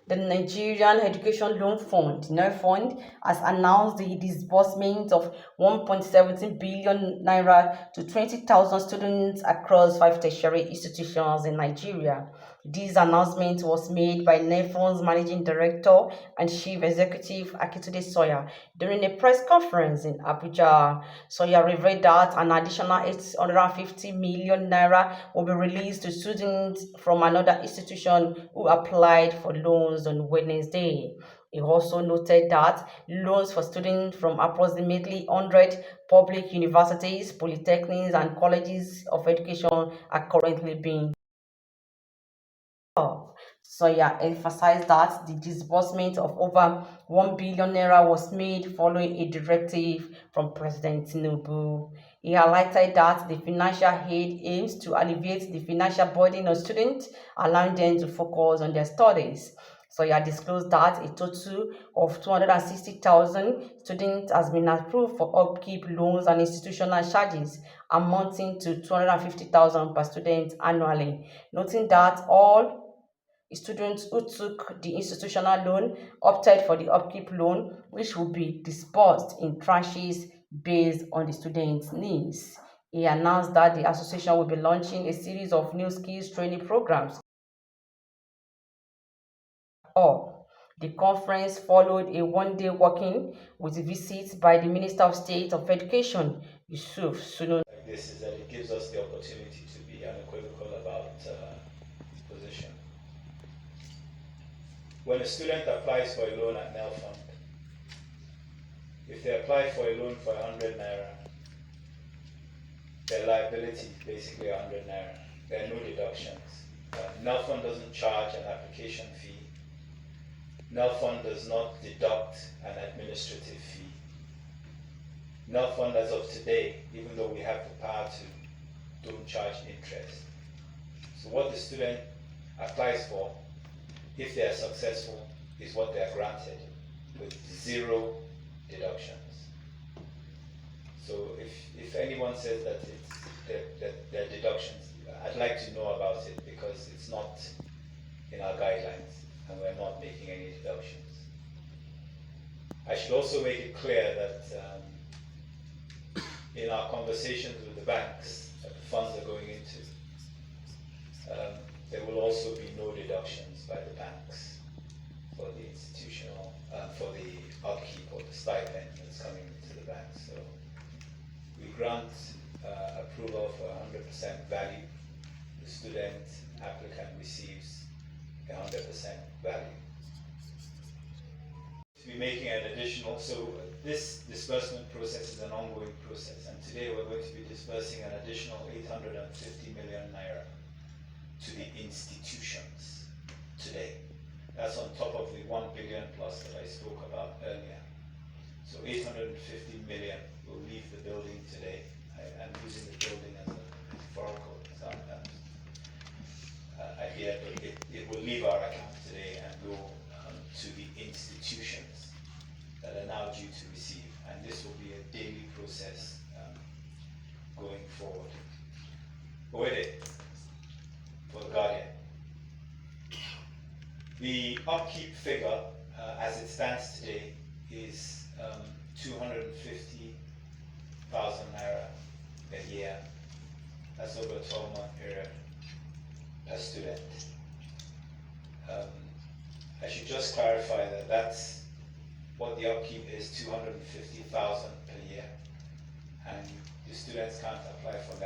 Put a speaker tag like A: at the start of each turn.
A: The Nigerian Education Loan Fund (NELFUND) has announced the disbursement of 1.17 billion naira to 20,000 students across five tertiary institutions in Nigeria. This announcement was made by NELFUND's Managing Director and Chief Executive Akitunde Sawyer during a press conference in Abuja. Sawyer revealed that an additional 850 million naira will be released to students from another institution who applied for loans on Wednesday. He also noted that loans for students from approximately 100 public universities, polytechnics, and colleges of education are currently being. Sawyer emphasized that the disbursement of over 1 billion naira was made following a directive from President Tinubu. He highlighted that the financial aid aims to alleviate the financial burden on students, allowing them to focus on their studies. Sawyer disclosed that a total of 260,000 students has been approved for upkeep loans and institutional charges, amounting to 250,000 per student annually, noting that all students who took the institutional loan opted for the upkeep loan, which will be disbursed in tranches based on the students' needs. He announced that the association will be launching a series of new skills training programs. The conference followed a one-day walking with visits by the Minister of State of Education, Yusuf Sunun.
B: Like this is that it gives us the opportunity to be unequivocal about position. When a student applies for a loan at NELFUND, if they apply for a loan for 100 naira, their liability is basically 100 naira. There are no deductions. NELFUND doesn't charge an application fee. NELFUND does not deduct an administrative fee. NELFUND, as of today, even though we have the power to, don't charge interest. So what the student applies for, if they are successful, is what they are granted with zero deductions. So if anyone says that there are deductions, I'd like to know about it because it's not in our guidelines and we're not making any deductions. I should also make it clear that in our conversations with the banks that the funds are going into, there will also be no deductions by the banks for the institutional, for the upkeep or the stipend that's coming into the banks. So we grant approval for 100% value. The student applicant receives 100% value. To be making an additional, so this disbursement process is an ongoing process, and today we're going to be disbursing an additional 850 million naira to the institutions today. That's on top of the 1 billion plus that I spoke about earlier. So 850 million will leave the building today. I'm using the building as a metaphorical idea, but it will leave our account today and go to the institutions that are now due to receive. And this will be a daily process going forward. Oede, for the Guardian. The upkeep figure, as it stands today, is 250,000 naira a year. That's over a 12-month period per student. I should just clarify that that's what the upkeep is, 250,000 per year, and the students can't apply for that.